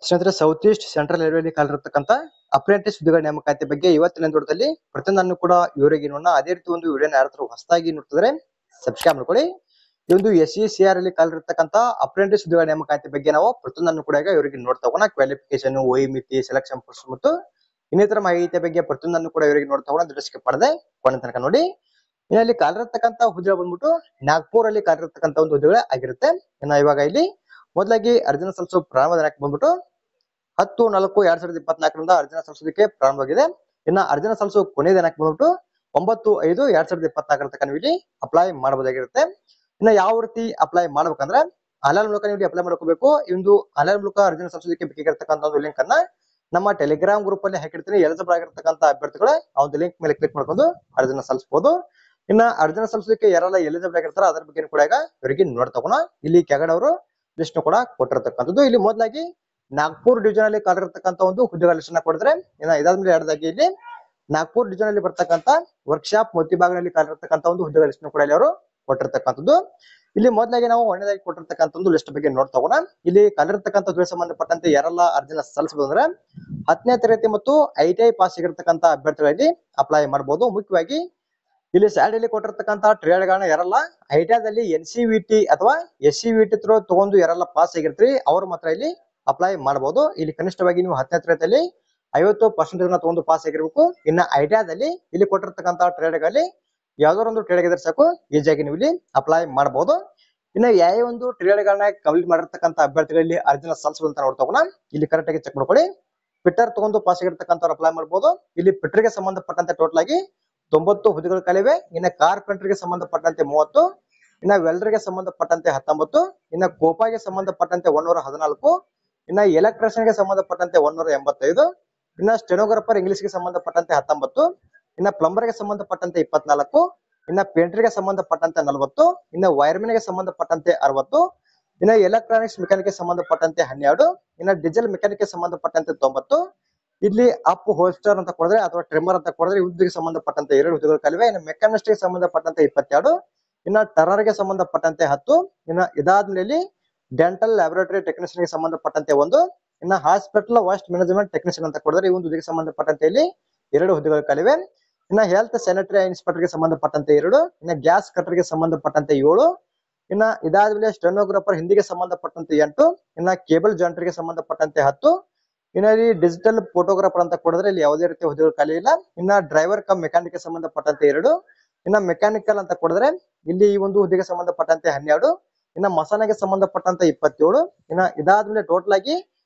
ಸ್ನೇಹಿತರೆ, south east central railway ಕಾಲಿರತಕ್ಕಂತ apprentice ಹುದ್ದೆಗಳ ನೇಮಕಾತಿ ಬಗ್ಗೆ ಇವತ್ತಿನ ನೋಟದಲ್ಲಿ ಪ್ರತಿಯೊಂದನ್ನು ಕೂಡ ವಿವರವಾಗಿ ನೋಡೋಣ. ಅದೇ ರೀತಿ ಒಂದು ವಿಡಿಯೋನ ಯಾರಾದ್ರೂ ಹೊಸದಾಗಿ ನೋಡ್ತಿದ್ರೆ ಸಬ್ಸ್ಕ್ರೈಬ್ ಮಾಡ್ಕೊಳ್ಳಿ. ಈ ಒಂದು SECR ಅಲ್ಲಿ ಕಾಲಿರತಕ್ಕಂತ ಅಪ್ರೆಂಟಿಸ್ ಹುದ್ದೆಗಳ ನೇಮಕಾತಿ ಬಗ್ಗೆ ನಾವು ಪ್ರತಿಯೊಂದನ್ನು ಕೂಡ ಈಗ ಇವರಿಗೆ ನೋಡ್ತಾ ಹೋಗೋಣ. ಕ್ವಾಲಿಫಿಕೇಶನ್, ವಯೋಮಿತಿ, ಸೆಲೆಕ್ಷನ್ ಪ್ರೊಸೆಸ್ ಮತ್ತು ಇನ್ನಿತರ ಮಾಹಿತಿಯ ಬಗ್ಗೆ ಪ್ರತಿಯೊಂದನ್ನು ಕೂಡ ಇವರಿಗೆ ನೋಡ್ತಾ ಹೋಗೋಣ. ದೃಷ್ಟಿಗೆ ಪಡೆದೆ ಕೊನೆ ತನಕ ನೋಡಿ. ಇಲ್ಲಿ ಕಾಲಿರತಕ್ಕಂತ ಹುದ್ದೆ ಬಂದ್ಬಿಟ್ಟು ನಾಗ್ಪುರ್ ಅಲ್ಲಿ ಕಾಲಿರತಕ್ಕಂತ ಒಂದು ಹುದ್ದೆಗಳು ಆಗಿರುತ್ತೆ. ಇನ್ನ ಇವಾಗ ಇಲ್ಲಿ ಮೊದಲಾಗಿ ಅರ್ಜಿನ ಸಲ್ಲಿಸೋ ಪ್ರಾರಂಭ ದಿನಾಂಕ ಬಂದ್ಬಿಟ್ಟು 10/4/2024 ಅರ್ಜಿನ ಸಲ್ಲಿಸೋದಕ್ಕೆ ಪ್ರಾರಂಭವಾಗಿದೆ. ಇನ್ನ ಅರ್ಜಿನ ಸಲ್ಲಿಸೋ ಕೊನೆಯ ದಿನಾಂಕ ಬಂದ್ಬಿಟ್ಟು 9/5/2024 ತನಕ ನೀವು ಇಲ್ಲಿ ಅಪ್ಲೈ ಮಾಡಬಹುದಾಗಿರುತ್ತೆ. ಇನ್ನ ಯಾವ ರೀತಿ ಅಪ್ಲೈ ಮಾಡ್ಬೇಕಂದ್ರೆ ಆನ್ಲೈನ್ ಮೂಲಕ ನೀವು ಅಪ್ಲೈ ಮಾಡ್ಕೋಬೇಕು. ಈ ಒಂದು ಆನ್ಲೈನ್ ಮೂಲಕ ಅರ್ಜಿನ ಸಲ್ಲಿಸೋದಕ್ಕೆ ಬೇಕಾಗಿರ್ತಕ್ಕಂಥ ಒಂದು ಲಿಂಕ್ ಅನ್ನ ನಮ್ಮ ಟೆಲಿಗ್ರಾಮ್ ಗ್ರೂಪ್ ಅಲ್ಲಿ ಹಾಕಿರ್ತೀನಿ. ಎಲಿಜಿಬಲ್ ಆಗಿರ್ತಕ್ಕಂಥ ಅಭ್ಯರ್ಥಿಗಳು ಆ ಒಂದು ಲಿಂಕ್ ಮೇಲೆ ಕ್ಲಿಕ್ ಮಾಡ್ಕೊಂಡು ಅರ್ಜಿನ ಸಲ್ಲಿಸಬಹುದು. ಇನ್ನ ಅರ್ಜಿನ ಸಲ್ಲಿಸೋದಕ್ಕೆ ಯಾರೆಲ್ಲ ಎಲಿಜಿಬಲ್ ಆಗಿರ್ತಾರ ಅದ್ರ ಬಗ್ಗೆ ಕೂಡ ಈಗ ಇವರಿಗೆ ನೋಡ್ತಾ ಹೋಗೋಣ. ಇಲ್ಲಿ ಕೆಳಗಡೆ ಅವರು ಲಿಸ್ಟ್ ಕೂಡ ಕೊಟ್ಟಿರ್ತಕ್ಕಂಥದ್ದು. ಇಲ್ಲಿ ಮೊದಲಾಗಿ ನಾಗ್ಪುರ್ ಡಿವಿಷನ್ ಅಲ್ಲಿ ಕಾಲಿರತಕ್ಕಂತ ಒಂದು ಹುದ್ದೆಗಳ ಲಿಸ್ಟ್ ಅನ್ನ ಕೊಡಿದ್ರೆ, ಇನ್ನ ಇದಾದ್ಮೇಲೆ ಎರಡದಾಗಿ ಇಲ್ಲಿ ನಾಗ್ಪುರ್ ಡಿವಿಷನ್ ಅಲ್ಲಿ ಬರ್ತಕ್ಕಂತ ವರ್ಕ್ಶಾಪ್ ಮೋತಿಬಾಗ್ನಲ್ಲಿ ಕಾಲಿರತಕ್ಕಂತ ಒಂದು ಹುದ್ದೆಗಳ ಲಿಸ್ಟ್ ಕೂಡ ಇಲ್ಲಿ ಅವರು ಕೊಟ್ಟಿರ್ತಕ್ಕಂಥದ್ದು. ಇಲ್ಲಿ ಮೊದಲಾಗಿ ನಾವು ಒಂದನೇದಾಗಿ ಕೊಟ್ಟಿರ್ತಕ್ಕಂಥ ಒಂದು ಲಿಸ್ಟ್ ಬಗ್ಗೆ ನೋಡ್ತಾ ಹೋಗೋಣ. ಇಲ್ಲಿ ಕಾಲಿರತಕ್ಕಂಥ ಹುದ್ದೆಗೆ ಸಂಬಂಧಪಟ್ಟಂತೆ ಯಾರೆಲ್ಲ ಅರ್ಜಿನ ಸಲ್ಲಿಸಬಹುದು ಅಂದ್ರೆ 10ನೇ ತರಗತಿ ಮತ್ತು ITI ಪಾಸ್ ಆಗಿರ್ತಕ್ಕಂಥ ಅಭ್ಯರ್ಥಿಗಳಲ್ಲಿ ಅಪ್ಲೈ ಮಾಡಬಹುದು. ಮುಖ್ಯವಾಗಿ ಇಲ್ಲಿ ಸ್ಯಾಲರಿಯಲ್ಲಿ ಕೊಟ್ಟಿರ್ತಕ್ಕಂಥ ಟ್ರೇಡ್ಗಳನ್ನ ಯಾರೆಲ್ಲ ಐಟಿಐದಲ್ಲಿ NCVT ಅಥವಾ SCVT ತಗೊಂಡು ಯಾರೆಲ್ಲ ಪಾಸ್ ಆಗಿರ್ತೀರಿ ಅವ್ರು ಮಾತ್ರ ಇಲ್ಲಿ ಅಪ್ಲೈ ಮಾಡಬಹುದು. ಇಲ್ಲಿ ಕನಿಷ್ಠವಾಗಿ ನೀವು 10ನೇ ತರಗತಿಯಲ್ಲಿ 50% ತಗೊಂಡು ಪಾಸ್ ಆಗಿರ್ಬೇಕು. ಇನ್ನ ಐಟಿಐದಲ್ಲಿ ಇಲ್ಲಿ ಕೊಟ್ಟಿರ್ತಕ್ಕಂಥ ಟ್ರೇಡ್ಗಳಲ್ಲಿ ಯಾವ್ದಾದ್ರು ಒಂದು ಟ್ರೇಡ್ ಆಗಿದ್ರೆ ಸಾಕು, ಈಸಿಯಾಗಿ ನೀವು ಇಲ್ಲಿ ಅಪ್ಲೈ ಮಾಡಬಹುದು. ಇನ್ನ ಯಾವ ಒಂದು ಟ್ರೇಡ್ಗಳನ್ನ ಕಂಪ್ಲೀಟ್ ಮಾಡಿರ್ತಕ್ಕಂಥ ಅಭ್ಯರ್ಥಿಗಳಲ್ಲಿ ಅರ್ಜಿನ ಸಲ್ಲಿಸಬಹುದು ಅಂತ ನೋಡ್ತಾ ಹೋಗೋಣ. ಇಲ್ಲಿ ಕರೆಕ್ಟ್ ಆಗಿ ಚೆಕ್ ಮಾಡ್ಕೊಳ್ಳಿ. ಪಿಟ್ಟರ್ ತಗೊಂಡು ಪಾಸ್ ಆಗಿರ್ತಕ್ಕಂಥವ್ರು ಅಪ್ಲೈ ಮಾಡಬಹುದು. ಇಲ್ಲಿ ಪಿಟ್ಟರ್ಗೆ ಸಂಬಂಧಪಟ್ಟಂತೆ ಟೋಟಲ್ ಆಗಿ 90 ಹುದ್ದೆಗಳು ಖಾಲಿವೆ. ಇನ್ನ ಕಾರ್ಪೆಂಟರ್ಗೆ ಸಂಬಂಧಪಟ್ಟಂತೆ 30, ಇನ್ನ ವೆಲ್ಡರ್ಗೆ ಸಂಬಂಧಪಟ್ಟಂತೆ 19, ಇನ್ನ ಕೋಪಾಗೆ ಸಂಬಂಧಪಟ್ಟಂತೆ 114, ಇನ್ನ ಎಲೆಕ್ಟ್ರಿಷಿಯನ್ಗೆ ಸಂಬಂಧಪಟ್ಟಂತೆ 185, ಇನ್ನ ಸ್ಟೆನೋಗ್ರಾಫರ್ ಇಂಗ್ಲಿಷ್ಗೆ ಸಂಬಂಧಪಟ್ಟಂತೆ 19, ಇನ್ನ ಪ್ಲಂಬರ್ಗೆ ಸಂಬಂಧಪಟ್ಟಂತೆ 24, ಇನ್ನ ಪೇಂಟರ್ಗೆ ಸಂಬಂಧಪಟ್ಟಂತೆ 40, ಇನ್ನ ವೈರ್ಮನ್ಗೆ ಸಂಬಂಧಪಟ್ಟಂತೆ 60, ಇನ್ನ ಎಲೆಕ್ಟ್ರಾನಿಕ್ಸ್ ಮೆಕ್ಯಾನಿಕ್ ಸಂಬಂಧಪಟ್ಟಂತೆ 12, ಇನ್ನ ಡೀಸೆಲ್ ಮೆಕ್ಯಾನಿಕ್ ಸಂಬಂಧಪಟ್ಟಂತೆ 90. ಇಲ್ಲಿ ಅಪ್ ಹೋಸ್ಟರ್ ಅಂತ ಕೊಡಿದ್ರೆ ಅಥವಾ ಟ್ರಿಮ್ಮರ್ ಅಂತ ಕೊಡಿದ್ರೆ ಹುದ್ದೆಗೆ ಸಂಬಂಧಪಟ್ಟಂತೆ 2 ಹುದ್ದೆಗಳು ಖಾಲಿವೆ. ಇನ್ನು ಮೆಕ್ಯಾನಿಸ್ಟ್ ಗೆ ಸಂಬಂಧಪಟ್ಟಂತೆ 22, ಇನ್ನ ಟರ್ನರ್ ಗೆ ಸಂಬಂಧಪಟ್ಟಂತೆ 10, ಇನ್ನ ಇದಾದ್ಮೇಲೆ ಡೆಂಟಲ್ ಲ್ಯಾಬೊರೇಟರಿ ಟೆಕ್ನಿಷಿಯನ್ ಗೆ ಸಂಬಂಧಪಟ್ಟಂತೆ 1, ಇನ್ನ ಹಾಸ್ಪಿಟಲ್ ವೇಸ್ಟ್ ಮ್ಯಾನೇಜ್ಮೆಂಟ್ ಟೆಕ್ನಿಷಿಯನ್ ಅಂತ ಕೊಡಿದ್ರೆ ಈ ಒಂದು ಹುದ್ದೆಗೆ ಸಂಬಂಧಪಟ್ಟಂತೆ ಇಲ್ಲಿ 2 ಹುದ್ದೆಗಳು ಖಾಲಿವೆ. ಇನ್ನ ಹೆಲ್ತ್ ಸ್ಯಾನಿಟರಿ ಇನ್ಸ್ಪೆಕ್ಟರ್ ಗೆ ಸಂಬಂಧಪಟ್ಟಂತೆ 2, ಇನ್ನ ಗ್ಯಾಸ್ ಕಟರ್ ಗೆ ಸಂಬಂಧಪಟ್ಟಂತೆ 7, ಇನ್ನ ಇದಾದ್ಮೇಲೆ ಸ್ಟೆನೋಗ್ರಾಫರ್ ಹಿಂದಿಗೆ ಸಂಬಂಧಪಟ್ಟಂತೆ 8, ಇನ್ನ ಕೇಬಲ್ ಜಾಯಿಂಟರ್ ಗೆ ಸಂಬಂಧಪಟ್ಟಂತೆ 10, ಇನ್ನ ಇಲ್ಲಿ ಡಿಜಿಟಲ್ ಫೋಟೋಗ್ರಾಫರ್ ಅಂತ ಕೊಡಿದ್ರೆ ಇಲ್ಲಿ ಯಾವುದೇ ರೀತಿಯ ಹುದ್ದೆಗಳು ಖಾಲಿ ಇಲ್ಲ. ಇನ್ನ ಡ್ರೈವರ್ ಕಮ್ ಮೆಕ್ಯಾನಿಕ್ ಗೆ ಸಂಬಂಧಪಟ್ಟಂತೆ 2, ಇನ್ನ ಮೆಕ್ಯಾನಿಕಲ್ ಅಂತ ಕೊಡಿದ್ರೆ ಇಲ್ಲಿ ಈ ಒಂದು ಹುದ್ದೆಗೆ ಸಂಬಂಧಪಟ್ಟಂತೆ 12, ಇನ್ನ ಮಸಾನೆಗೆ ಸಂಬಂಧಪಟ್ಟಂತೆ 27, ಇನ್ನ ಇದಾದ್ಮೇಲೆ ಟೋಟಲ್ ಆಗಿ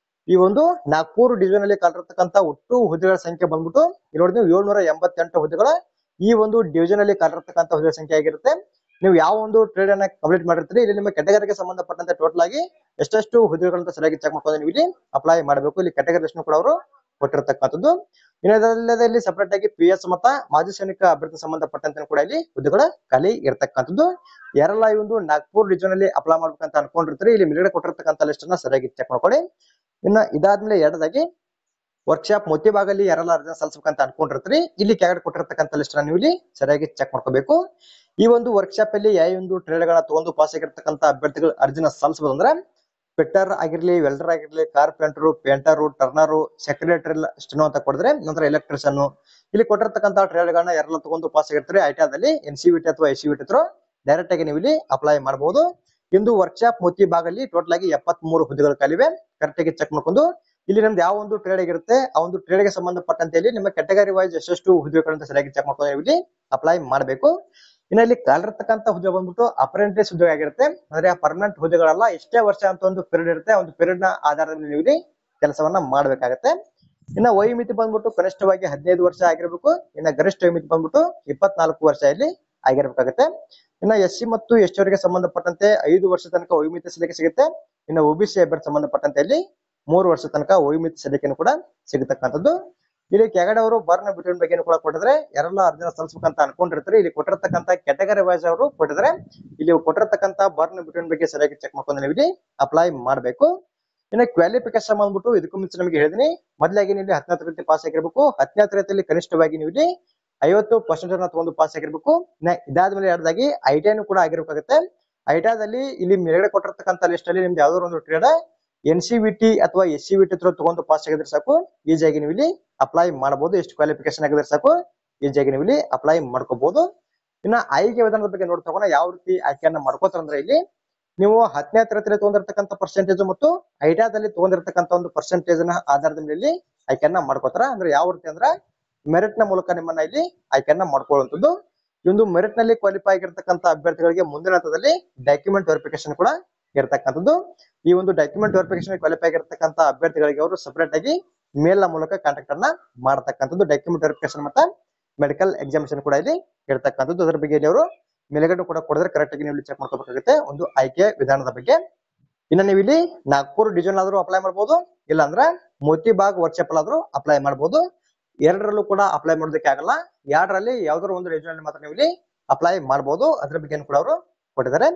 ಈ ಒಂದು ನಾಗ್ಪುರ್ ಡಿವಿಷನ್ ಅಲ್ಲಿ ಕಾಲಿರತಕ್ಕಂತ ಒಟ್ಟು ಹುದ್ದೆಗಳ ಸಂಖ್ಯೆ ಬಂದ್ಬಿಟ್ಟು ಇಲ್ಲಿ ನೋಡಿ 788 ಹುದ್ದೆಗಳ ಈ ಒಂದು ಡಿವಿಷನ್ ಅಲ್ಲಿ ಕಾಲಿರತಕ್ಕಂತ ಹುದ್ದೆಗಳ ಸಂಖ್ಯೆ ಆಗಿರುತ್ತೆ. ನೀವು ಯಾವ ಒಂದು ಟ್ರೇಡ್ ಅನ್ನ ಕಂಪ್ಲೀಟ್ ಮಾಡಿರ್ತೀರಿ ಇಲ್ಲಿ ನಿಮ್ಮ ಕ್ಯಾಟಗರಿಗೆ ಸಂಬಂಧಪಟ್ಟಂತೆ ಟೋಟಲ್ ಆಗಿ ಎಷ್ಟೆಷ್ಟು ಹುದ್ದೆಗಳಂತ ಸರಿಯಾಗಿ ಚೆಕ್ ಮಾಡ್ಕೊಂಡು ನೀವು ಇಲ್ಲಿ ಅಪ್ಲೈ ಮಾಡಬೇಕು. ಇಲ್ಲಿ ಕ್ಯಾಟಗರಿ ಲಿಸ್ಟ್ ಕೂಡ ಅವರು ಕೊಟ್ಟಿರ್ತಕ್ಕಂಥದ್ದು. ಇಲ್ಲಿ ಸಪರೇಟ್ ಆಗಿ PS ಮತ್ತ ಮಾಜಿ ಸೈನಿಕ ಅಭ್ಯರ್ಥಿ ಸಂಬಂಧಪಟ್ಟಂತೆ ಕೂಡ ಇಲ್ಲಿ ಹುದ್ದೆಗಳು ಖಾಲಿ ಇರತಕ್ಕಂಥದ್ದು. ಯಾರೆಲ್ಲ ಈ ಒಂದು ನಾಗ್ಪುರ್ ಡಿವಿಷನ್ ಅಲ್ಲಿ ಅಪ್ಲೈ ಮಾಡ್ಬೇಕಂತ ಅನ್ಕೊಂಡಿರ್ತೀರಿ ಇಲ್ಲಿ ಮೇಲ್ಗಡೆ ಕೊಟ್ಟಿರ್ತಕ್ಕಂಥ ಲಿಸ್ಟ್ ಅನ್ನ ಸರಿಯಾಗಿ ಚೆಕ್ ಮಾಡ್ಕೊಳ್ಳಿ. ಇನ್ನ ಇದಾದ್ಮೇಲೆ ಎರಡದಾಗಿ ವರ್ಕ್ಶಾಪ್ ಮೋತಿಬಾಗಲ್ಲಿ ಯಾರೆಲ್ಲ ಅರ್ಜಿನ ಸಲ್ಲಿಸಬೇಕಂತ ಅನ್ಕೊಂಡಿರ್ತೀರಿ ಇಲ್ಲಿ ಕೆಳಗಡೆ ಕೊಟ್ಟಿರ್ತಕ್ಕಂಥ ಲಿಸ್ಟ್ ನೀವು ಇಲ್ಲಿ ಸರಿಯಾಗಿ ಚೆಕ್ ಮಾಡ್ಕೋಬೇಕು. ಈ ಒಂದು ವರ್ಕ್ಶಾಪ್ ಅಲ್ಲಿ ಯಾವ ಒಂದು ಟ್ರೇಡ್ ಗಳನ್ನ ತಗೊಂಡು ಪಾಸ್ ಆಗಿರ್ತಕ್ಕಂಥ ಅಭ್ಯರ್ಥಿಗಳು ಅರ್ಜಿನ ಸಲ್ಲಿಸಬಹುದು ಅಂದ್ರೆ ಫಿಟ್ಟರ್ ಆಗಿರ್ಲಿ, ವೆಲ್ಡರ್ ಆಗಿರ್ಲಿ, carpenter, painter, turner, secretary steno ಅಂತ ಕೊಡಿದ್ರೆ ನಂತರ ಎಲೆಕ್ಟ್ರಿಷಿಯನ್ ಇಲ್ಲಿ ಕೊಟ್ಟಿರ್ತಕ್ಕಂಥ ಟ್ರೇಡ್ ಗಳನ್ನ ಯಾರೆಲ್ಲ ತಗೊಂಡು ಪಾಸ್ ಆಗಿರ್ತಾರೆ ಐಟಿಐದಲ್ಲಿ NCVT ಅಥವಾ SCVT ಡೈರೆಕ್ಟ್ ಆಗಿ ನೀವು ಇಲ್ಲಿ ಅಪ್ಲೈ ಮಾಡಬಹುದು. ಇಂದು ವರ್ಕ್ಶಾಪ್ ಮೋತಿಬಾಗಲ್ಲಿ ಟೋಟಲ್ ಆಗಿ 73 ಹುದ್ದೆಗಳು ಖಾಲಿವೆ. ಕರೆಕ್ಟ್ ಆಗಿ ಚೆಕ್ ಮಾಡ್ಕೊಂಡು ಇಲ್ಲಿ ನಮ್ದು ಯಾವ ಒಂದು ಟ್ರೇಡ್ ಆಗಿರುತ್ತೆ ಆ ಒಂದು ಟ್ರೇಡ್ ಗೆ ಸಂಬಂಧಪಟ್ಟಂತೆ ಇಲ್ಲಿ ನಿಮ್ಮ ಕ್ಯಾಟಗರಿ ವೈಸ್ ಎಷ್ಟೆಷ್ಟು ಹುದ್ದೆಗಳಂತ ಸರಿಯಾಗಿ ಚೆಕ್ ಮಾಡ್ಕೊಂಡು ಇಲ್ಲಿ ಅಪ್ಲೈ ಮಾಡಬೇಕು. ಇನ್ನ ಇಲ್ಲಿ ಕಾಲಿರತಕ್ಕಂತ ಹುದ್ದೆ ಬಂದ್ಬಿಟ್ಟು ಅಪ್ರೆಂಟಿಸ್ ಹುದ್ದೆ ಆಗಿರುತ್ತೆ. ಅಂದ್ರೆ ಆ ಪರ್ಮನೆಂಟ್ ಹುದ್ದೆಗಳಲ್ಲ, ಇಷ್ಟೇ ವರ್ಷ ಅಂತ ಒಂದು ಪೀರಿಯಡ್ ಇರುತ್ತೆ. ಒಂದು ಪೀರಿಯಡ್ ನ ಆಧಾರದ ಮೇಲೆ ನೀವು ಇಲ್ಲಿ ಕೆಲಸವನ್ನ ಮಾಡ್ಬೇಕಾಗತ್ತೆ. ಇನ್ನ ವಯೋಮಿತಿ ಬಂದ್ಬಿಟ್ಟು ಕನಿಷ್ಠವಾಗಿ 15 ವರ್ಷ ಆಗಿರ್ಬೇಕು. ಇನ್ನ ಗರಿಷ್ಠ ವಯೋಮಿತಿ ಬಂದ್ಬಿಟ್ಟು 24 ವರ್ಷ ಇಲ್ಲಿ ಆಗಿರ್ಬೇಕಾಗತ್ತೆ. ಇನ್ನ SC ಮತ್ತು ST ಅವರಿಗೆ ಸಂಬಂಧಪಟ್ಟಂತೆ 5 ವರ್ಷ ತನಕ ವಯೋಮಿತಿ ಸಲಿಕೆ ಸಿಗುತ್ತೆ. ಇನ್ನು OBC ಅಭ್ಯರ್ಥಿ ಸಂಬಂಧಪಟ್ಟಂತೆ ಇಲ್ಲಿ 3 ವರ್ಷ ತನಕ ವಯೋಮಿತಿ ಸಲಿಕೆಯನ್ನು ಕೂಡ ಸಿಗತಕ್ಕಂಥದ್ದು. ಇಲ್ಲಿ ಕೆಳಗಡೆ ಅವರು ಬರ್ನ್ ಬಿಟ್ವೀನ್ ಬಗ್ಗೆ ಕೂಡ ಕೊಟ್ಟಿದ್ರೆ ಯಾರೆಲ್ಲ ಅರ್ಜಿನ ಸಲ್ಲಿಸಬೇಕಂತ ಅನ್ಕೊಂಡಿರ್ತಾರೆ ಇಲ್ಲಿ ಕೊಟ್ಟಿರ್ತಕ್ಕಂಥ ಕ್ಯಾಟಗರಿ ವೈಸ್ ಅವರು ಕೊಟ್ಟಿದ್ರೆ ಇಲ್ಲಿ ಕೊಟ್ಟಿರ್ತಕ್ಕಂಥ ಬರ್ನ್ ಬಿಟ್ವೀನ್ ಬಗ್ಗೆ ಸರಿಯಾಗಿ ಚೆಕ್ ಮಾಡ್ಕೊಂಡು ನೀವು ಇಲ್ಲಿ ಅಪ್ಲೈ ಮಾಡಬೇಕು. ಇನ್ನು ಕ್ವಾಲಿಫಿಕೇಶನ್ ಬಂದ್ಬಿಟ್ಟು ಇದಕ್ಕೂ ಮುಂಚೆ ನಮಗೆ ಹೇಳಿದೀನಿ, ಮೊದಲಾಗಿ ನೀವು 10ನೇ ತರಗತಿ ಪಾಸ್ ಆಗಿರ್ಬೇಕು. 10ನೇ ತರಗತಿಯಲ್ಲಿ ಕನಿಷ್ಠವಾಗಿ ನೀವು ಇಲ್ಲಿ 50% ತಗೊಂಡು ಪಾಸ್ ಆಗಿರ್ಬೇಕು. ಇದಾದ್ಮೇಲೆ ಎರಡದಾಗಿ ITI ಕೂಡ ಆಗಿರ್ಬೇಕಾಗುತ್ತೆ. ಐಟಿಐದಲ್ಲಿ ಇಲ್ಲಿ ಮೇಲ್ಗಡೆ ಕೊಟ್ಟಿರ್ತಕ್ಕಂಥ ಲಿಸ್ಟ್ ಅಲ್ಲಿ ನಿಮ್ದು ಯಾವ್ದಾದ್ರು ಒಂದು ಟ್ರೇಡ್ NCVT ಅಥವಾ SCVT ತಗೊಂಡು ಪಾಸ್ ಆಗಿದ್ರೆ ಸಾಕು, ಈಸಿಯಾಗಿ ನೀವು ಇಲ್ಲಿ ಅಪ್ಲೈ ಮಾಡಬಹುದು. ಎಷ್ಟು ಕ್ವಾಲಿಫಿಕೇಶನ್ ಆಗಿದ್ರೆ ಸಾಕು, ಈಸಿಯಾಗಿ ನೀವು ಇಲ್ಲಿ ಅಪ್ಲೈ ಮಾಡ್ಕೋಬಹುದು. ಇನ್ನ ಆಯ್ಕೆ ವಿಧಾನದ ಬಗ್ಗೆ ನೋಡ್ತಾ ಯಾವ ರೀತಿ ಆಯ್ಕೆಯನ್ನ ಮಾಡ್ಕೋತಾರ ಅಂದ್ರೆ ಇಲ್ಲಿ ನೀವು 10ನೇ ತರಗತಿಯಲ್ಲಿ ತಗೊಂಡಿರ್ತಕ್ಕಂಥ ಪರ್ಸೆಂಟೇಜ್ ಮತ್ತು ಐಟಾದಲ್ಲಿ ತಗೊಂಡಿರ್ತಕ್ಕಂಥ ಒಂದು ಪರ್ಸೆಂಟೇಜ್ ನ ಆಧಾರದ ಮೇಲೆ ಇಲ್ಲಿ ಆಯ್ಕೆಯನ್ನ ಮಾಡ್ಕೋತಾರ. ಅಂದ್ರೆ ಯಾವ ರೀತಿ ಅಂದ್ರೆ ಮೆರಿಟ್ ನ ಮೂಲಕ ನಿಮ್ಮನ್ನ ಇಲ್ಲಿ ಆಯ್ಕೆಯನ್ನ ಮಾಡ್ಕೊಳ್ಳುವಂಥದ್ದು. ಈ ಒಂದು ಮೆರಿಟ್ ನಲ್ಲಿ ಕ್ವಾಲಿಫೈ ಆಗಿರ್ತಕ್ಕಂಥ ಅಭ್ಯರ್ಥಿಗಳಿಗೆ ಮುಂದಿನ ಹಂತದಲ್ಲಿ ಡಾಕ್ಯುಮೆಂಟ್ ವೆರಿಫಿಕೇಶನ್ ಕೂಡ ಇರತಕ್ಕಂಥದ್ದು. ಈ ಒಂದು ಡಾಕ್ಯುಮೆಂಟ್ ವೆರಿಫಿಕೇಶನ್ ಕ್ವಾಲಿಫೈ ಆಗಿರ್ತಕ್ಕಂಥ ಅಭ್ಯರ್ಥಿಗಳಿಗೆ ಅವರು ಸಪರೇಟ್ ಆಗಿ ಮೇಲ್ ನ ಮೂಲಕ ಕಾಂಟ್ಯಾಕ್ಟ್ ಅನ್ನ ಮಾಡತಕ್ಕಂಥದ್ದು. ಡಾಕ್ಯುಮೆಂಟ್ ವೆರಿಫಿಕೇಶನ್ ಮತ್ತೆ ಮೆಡಿಕಲ್ ಎಕ್ಸಾಮಿನೇಷನ್ ಕೂಡ ಇಲ್ಲಿ ಇರತಕ್ಕಂಥದ್ದು. ಅದರ ಬಗ್ಗೆ ಇಲ್ಲಿ ಅವರು ಮೇಲ್ಗಡೆ ಕೂಡ ಕೊಡಿದ್ರೆ ಕರೆಕ್ಟ್ ಆಗಿ ನೀವು ಚೆಕ್ ಮಾಡ್ಕೋಬೇಕಾಗುತ್ತೆ ಒಂದು ಆಯ್ಕೆ ವಿಧಾನದ ಬಗ್ಗೆ. ಇನ್ನ ನೀವು ಇಲ್ಲಿ ನಾಗ್ಪುರ್ ಡಿವಿಷನ್ ಆದ್ರೂ ಅಪ್ಲೈ ಮಾಡಬಹುದು, ಇಲ್ಲ ಅಂದ್ರೆ ಮೋತಿಬಾಗ್ ವರ್ಕ್ಶಾಪ್ ಆದ್ರೂ ಅಪ್ಲೈ ಮಾಡಬಹುದು. ಎರಡರಲ್ಲೂ ಕೂಡ ಅಪ್ಲೈ ಮಾಡೋದಕ್ಕೆ ಆಗಲ್ಲ. ಎರಡರಲ್ಲಿ ಯಾವ್ದಾದ್ರು ಒಂದು ಡಿವಿಷನ್ ಮಾತ್ರ ನೀವು ಇಲ್ಲಿ ಅಪ್ಲೈ ಮಾಡಬಹುದು. ಅದ್ರ ಬಗ್ಗೆ ಕೂಡ ಅವರು ಕೊಟ್ಟಿದ್ದಾರೆ.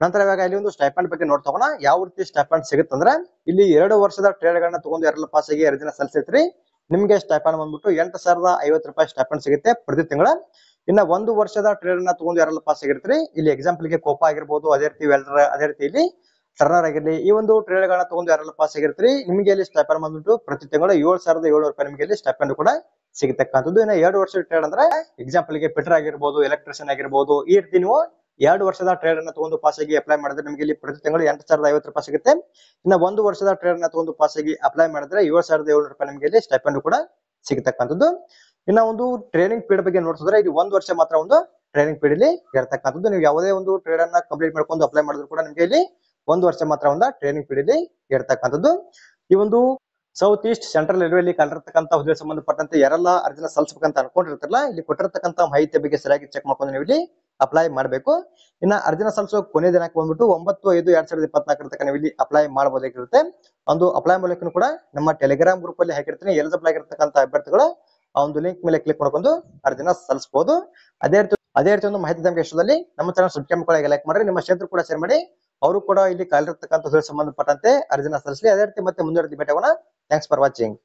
ನಂತರ ಇವಾಗ ಇಲ್ಲಿ ಒಂದು ಸ್ಟೈಪಂಡ್ ಬಗ್ಗೆ ನೋಡ್ತಾ ಯಾವ ರೀತಿ ಸ್ಟೈಪಂಡ್ ಸಿಗುತ್ತೆ ಅಂದ್ರೆ ಇಲ್ಲಿ 2 ವರ್ಷದ ಟ್ರೇಡ್ ಗಳನ್ನ ತಗೊಂಡು ಎರಡಲ್ಲ ಪಾಸ್ ಆಗಿ ಅರ್ಜಿನ ಸಲ್ಲಿಸಿರ್ತೀರಿ, ನಿಮ್ಗೆ ಸ್ಟೈಪಂಡ್ ಬಂದ್ಬಿಟ್ಟು 8,050 ರೂಪಾಯಿ ಸ್ಟೈಪಂಡ್ ಸಿಗುತ್ತೆ ಪ್ರತಿ ತಿಂಗಳ. ಇನ್ನ 1 ವರ್ಷದ ಟ್ರೇಡ್ ಅನ್ನ ತಗೊಂಡು ಯಾರೆಲ್ಲ ಪಾಸ್ ಆಗಿರ್ತೀರಿ, ಇಲ್ಲಿ ಎಕ್ಸಾಂಪಲ್ ಗೆ ಕೋಪಾ ಆಗಿರ್ಬೋದು, ಅದೇ ರೀತಿ ವೆಲ್ಡರ್, ಅದೇ ರೀತಿ ಇಲ್ಲಿ ಟರ್ನರ್ ಆಗಿರ್ಲಿ, ಈ ಒಂದು ಟ್ರೇಡ್ ಗಳನ್ನ ತಗೊಂಡು ಯಾರೆಲ್ಲ ಪಾಸ್ ಆಗಿರ್ತೀರಿ, ನಿಮ್ಗೆ ಇಲ್ಲಿ ಸ್ಟೈಪಂಡ್ ಬಂದ್ಬಿಟ್ಟು ಪ್ರತಿ ತಿಂಗಳು 7,700 ರೂಪಾಯಿ ನಿಮ್ಗೆ ಇಲ್ಲಿ ಸ್ಟೈಪಂಡ್ ಕೂಡ ಸಿಗತಕ್ಕಂಥದ್ದು. ಇನ್ನ 2 ವರ್ಷದ ಟ್ರೇಡ್ ಅಂದ್ರೆ ಎಕ್ಸಾಂಪಲ್ ಗೆ ಫಿಟರ್ ಆಗಿರ್ಬೋದು, ಎಲೆಕ್ಟ್ರಿಷಿಯನ್ ಆಗಿರ್ಬೋದು, ಈ ರೀತಿ ನೀವು 2 ವರ್ಷದ ಟ್ರೇಡ್ ಅನ್ನ ತಗೊಂಡು ಪಾಸ್ ಆಗಿ ಅಪ್ಲೈ ಮಾಡಿದ್ರೆ ನಿಮ್ಗೆ ಇಲ್ಲಿ ಪ್ರತಿ ತಿಂಗಳು 8,050 ರೂಪಾಯಿ ಸಿಗುತ್ತೆ. ಇನ್ನ 1 ವರ್ಷದ ಟ್ರೇಡ್ ಅನ್ನ ತಗೊಂಡು ಪಾಸ್ ಆಗಿ ಅಪ್ಲೈ ಮಾಡಿದ್ರೆ 7,700 ರೂಪಾಯಿ ನಿಮ್ಗೆ ಇಲ್ಲಿ ಸ್ಟೈಪಂಡ್ ಕೂಡ ಸಿಗತಕ್ಕಂಥದ್ದು. ಇನ್ನ ಒಂದು ಟ್ರೈನಿಂಗ್ ಪೀರಿಯಡ್ ಬಗ್ಗೆ ನೋಡ್ತಿದ್ರೆ ಇದು 1 ವರ್ಷ ಮಾತ್ರ ಒಂದು ಟ್ರೈನಿಂಗ್ ಪೀರಿಯಡ್ ಇಲ್ಲಿ ಇರತಕ್ಕಂಥದ್ದು. ನೀವು ಯಾವುದೇ ಒಂದು ಟ್ರೇಡ್ ಅನ್ನ ಕಂಪ್ಲೀಟ್ ಮಾಡ್ಕೊಂಡು ಅಪ್ಲೈ ಮಾಡಿದ್ರು ಕೂಡ ನಿಮ್ಗೆ ಇಲ್ಲಿ 1 ವರ್ಷ ಮಾತ್ರ ಒಂದು ಟ್ರೈನಿಂಗ್ ಪೀರಿಯಡ್ ಇಲ್ಲಿ ಇರತಕ್ಕಂಥದ್ದು. ಈ ಒಂದು ಸೌತ್ ಈಸ್ಟ್ ಸೆಂಟ್ರಲ್ ರೈಲ್ವೆ ಕಲಿರ್ತಕ್ಕಂಥ ಹುದ್ದೆ ಸಂಬಂಧಪಟ್ಟಂತೆ ಯಾರೆಲ್ಲ ಅರ್ಜಿನ ಸಲ್ಲಿಸಬೇಕಂತ ಅನ್ಕೊಂಡಿರ್ತಾರಲ್ಲ, ಇಲ್ಲಿ ಕೊಟ್ಟಿರ್ತಕ್ಕಂಥ ಮಾಹಿತಿ ಬಗ್ಗೆ ಸರಿಯಾಗಿ ಚೆಕ್ ಮಾಡ್ಕೊಂಡು ನೀವು ಇಲ್ಲಿ ಅಪ್ಲೈ ಮಾಡಬೇಕು. ಇನ್ನ ಅರ್ಜಿನ ಸಲ್ಲಿಸೋ ಕೊನೆ ದಿನಾಂಕ ಬಂದ್ಬಿಟ್ಟು 9/5/2024 ತನಕ ನೀವು ಇಲ್ಲಿ ಅಪ್ಲೈ ಮಾಡಬಹುದಾಗಿರುತ್ತೆ. ಒಂದು ಅಪ್ಲೈ ಮೂಲಕ ಕೂಡ ನಮ್ಮ ಟೆಲಿಗ್ರಾಮ್ ಗ್ರೂಪ್ ಅಲ್ಲಿ ಹಾಕಿರ್ತೀನಿ. ಎಲಿಜಿಬಲ್ ಆಗಿರ್ತಕ್ಕಂಥ ಅಭ್ಯರ್ಥಿಗಳು ಆ ಒಂದು ಲಿಂಕ್ ಮೇಲೆ ಕ್ಲಿಕ್ ಮಾಡ್ಕೊಂಡು ಅರ್ಜಿನ ಸಲ್ಲಿಸಬಹುದು. ಅದೇ ರೀತಿ ಒಂದು ಮಾಹಿತಿ ನಮಗೆ ಇಷ್ಟದಲ್ಲಿ ನಮ್ಮ ಚಾನಲ್ ಸಬ್ಸ್ಕ್ರೈಬ್ ಕೂಡ ಲೈಕ್ ಮಾಡ್ರಿ, ನಿಮ್ಮ ಸ್ನೇಹಿತರು ಕೂಡ ಶೇರ್ ಮಾಡಿ, ಅವರು ಕೂಡ ಇಲ್ಲಿ ಕಲಿರ್ತಕ್ಕಂಥ ಸಂಬಂಧಪಟ್ಟಂತೆ ಅರ್ಜಿನ ಸಲ್ಲಿಸಲಿ. ಅದೇ ರೀತಿ ಮತ್ತೆ ಮುಂದುವರೆದ ಭೇಟಿ ಆಗೋಣ. Thanks for watching.